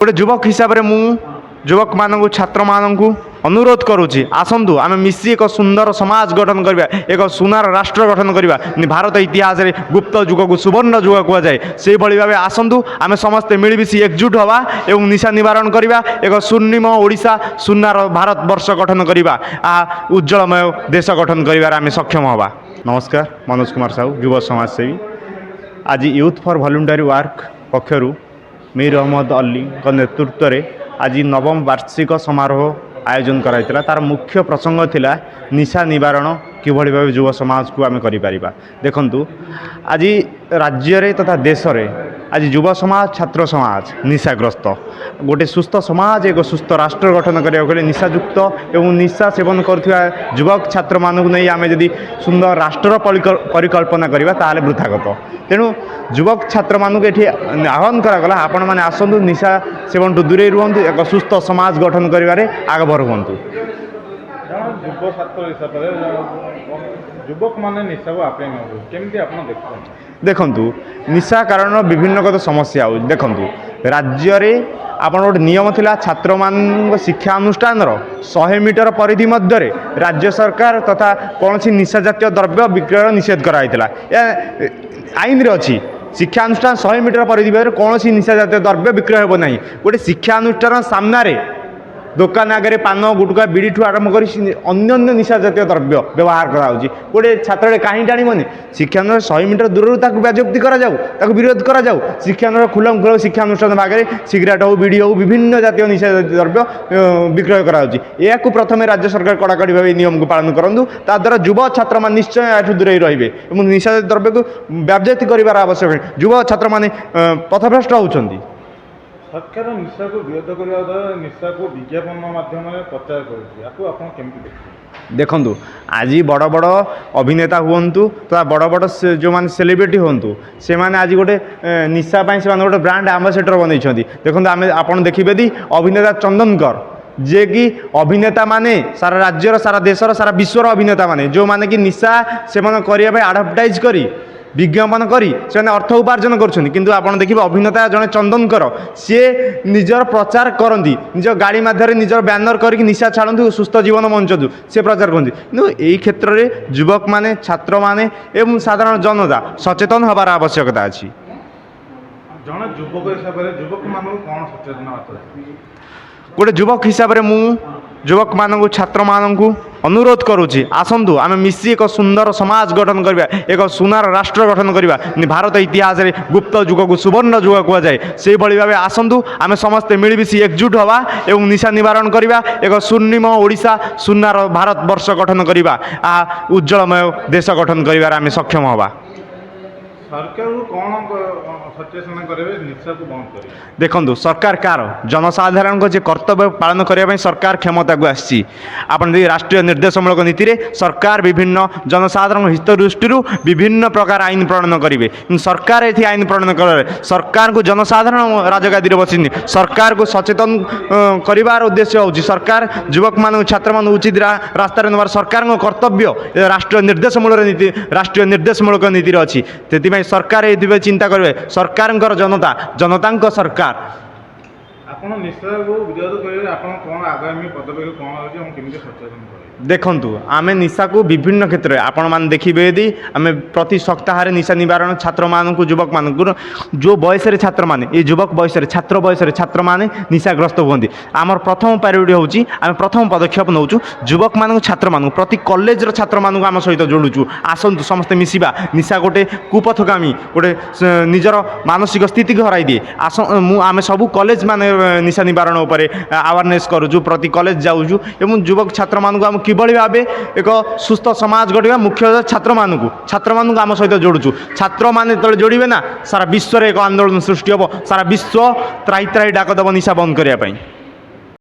गोटे युवक हिसाब से मुझ युवक मान छात्र मानू अनुरोध करुच्ची आसतु आम मिसी एक सुंदर समाज गठन करवा एक सुनार राष्ट्र गठन करवा भारत इतिहास रे गुप्त जुग को सुवर्ण जुग कहुए से भाव आसतु आम समस्ते मिलमिशी एकजुट हवा एवं निशा निवारण करवा एक स्वर्णिम ओडिशा सुनार भारत वर्ष गठन करवा उज्जवलमय देश गठन कर सक्षम हवा। नमस्कार, मनोज कुमार साहू, युव समाजसेवी। आज यूथ फॉर वॉलंटरी वर्क पक्षर मीर अहमद अली नेतृत्व में आज नवम वार्षिक समारोह आयोजन कराइला। तार मुख्य प्रसंग थिला निशा निवारण किभଳି भाव युव समाज को आम करिपारिबा। देखंतु आज राज्य रे तथा देश रे आज युव समाज छात्र समाज निशाग्रस्त गोटे सुस्थ समाज एक सुस्थ राष्ट्र गठन करने निशायुक्त एवं निशा सेवन करुवा युवक छात्र मानू नहीं आम जदि सुंदर राष्ट्र परिकल्पना करवा ताले वृथागत। तेणु युवक छात्र मानू ये आह्वान करागला आपण मैंने आसतु निशा सेवन टू दूरे रुहतु एक सुस्थ समाज गठन कर आगभर हूँ। युव छात्र हिसाब से युवक माने निशा को आपे केमती आप देखु निशा कारण विभिन्न गत समस्या हो। देखु राज्य में आप गोटे नियम थिला छात्र मान शिक्षा अनुष्ठान 100 मीटर परिधि मध्य राज्य सरकार तथा कौन निशा जातीय द्रव्य विक्रय निषेध कराइला। आईन रे अच्छी शिक्षा अनुष्ठान 100 मीटर परिधि कौन निशा जातीय द्रव्य विक्रय हो ना। गोटे शिक्षा अनुष्ठान सामने दुकान आगे पान गुटका बीड़ी ठू आरंभ कर अन्य निशा जातीय द्रव्य व्यवहार कराऊँगी। गोटे छात्र कहीं टाणीबनी शिक्षा 100 मीटर दूर व्याजोक्ति विरोध करा शिक्षा खुलम खुल शिक्षा अनुष्ठान भागे सिगरेट हो बीड़ी हो विभिन्न जातीय निशा जातीय द्रव्य विक्रय कराऊँगी। या प्रथम राज्य सरकार कड़ाकड़ी भाव नियम को पालन करूँ ताद्वारा युव छात्र मान निश्चय यहाँ दूरे रे निशा जातीय द्रव्य को व्याप्ति कर आवश्यक। युव छात्र मैंने पथभ्रष्ट होती। सरकार निशा को विरोध करने द्वारा निशा को विज्ञापन माध्यम प्रचार कर देखु आज बड़ बड़ अभिनेता हूँ तथा बड़ बड़ जो मैंने सेलिब्रिटी हूँ से मैंने आज गोटे निशा से गोटे ब्रांड आम्बासेडर बनई। देखो आम आप देखिए अभिनेता चंदनकर जे कि अभिनेता माने सारा राज्यर सारा देशर सारा विश्वर अभिनेता माने जो माने कि निशा से करने आडभटाइज करी विज्ञापन करी से अर्थ उपार्जन कर। आपड़ देखिए अभिनेता जड़े चंदनकर सी निजर प्रचार करती निज गाड़ी मध्य निजर बैनर करके निशा छाड़ू सुस्थ जीवन बंचतु से प्रचार करती। कि क्षेत्र में युवक माने छात्र माने एवं साधारण जनता सचेतन हबार आवश्यकता अच्छी। जड़े युवक हिसाब से युवक मान कौन सचेतन गोटे युवक हिसाब से मुझ युवक मान छात्र मानू अनुरोध करुच्ची आसतु आम मिसी एक सुंदर समाज गठन करवा एक सुनार राष्ट्र गठन करवा भारत इतिहास रे गुप्त जुग को सुवर्ण जुग कहुए से भाव आसतु आम समस्ते मिलमिशी एकजुट हवा एवं निशा निवारण करवा एक स्वर्णिम ओडिशा सुनार भारत वर्ष गठन करवा उज्जवलमय देश गठन कर सक्षम हवा। सरकार कौन सचेतन करेंगे निशा को बंद करेंगे। देखु सरकार कार जनसाधारण को जे कर्तव्य पालन करने सरकार क्षमता को आसी। राष्ट्रीय निर्देशमूलक नीति रे सरकार विभिन्न जनसाधारण हित दृष्टि विभिन्न प्रकार आईन प्रणयन करेंगे। सरकार ये आईन प्रणयन कर सरकार को जनसाधारण राजगादी बसी सरकार को सचेतन करार उद्देश्य हूँ सरकार युवक मान छात्र मान उचित रास्तार नवार सरकार कर्तव्य राष्ट्रीय निर्देशमूलक नीति अच्छी। सरकार ये चिंता करेंगे सरकार जनता जनता सरकार आपण निशा को विरोध करेंगे आपण कौन आगामी पदक्षेप कौन होती सचेतन करें। देखु आम निशा को विभिन्न क्षेत्र में आपण मैंने देखिए यदि आम प्रति सप्ताह निशा निवारण छात्र मानू युवक मान जो बयस छात्र मैंने ये युवक बयस छात्र बयस छात्र मैंने निशाग्रस्त हुए आमर प्रथम प्रायोरिटी हूँ आम प्रथम पदक्षेप नौ युवक मान छात्र मानू प्रति कॉलेज छात्र मानू आम सहित जोड़ुचु आसतु समस्ते मिसिबा। निशा गोटे कुपथगामी गोटे निजर मानसिक स्थिति को हराई दिए आम सबू कॉलेज माने निशा निवारण उपर अवेयरनेस करूँ प्रति कॉलेज जाऊँ एवं युवक छात्र मानू आम किभଳି भावे एक सुस्थ समाज गढ़ा मुख्य छात्र मानू आम सहित जोड़ुचु। छात्र मैंने जो जोड़े ना सारा विश्व एक आंदोलन सृष्टि हम सारा विश्व त्राही त्राही डाक दब निशा बंद करने।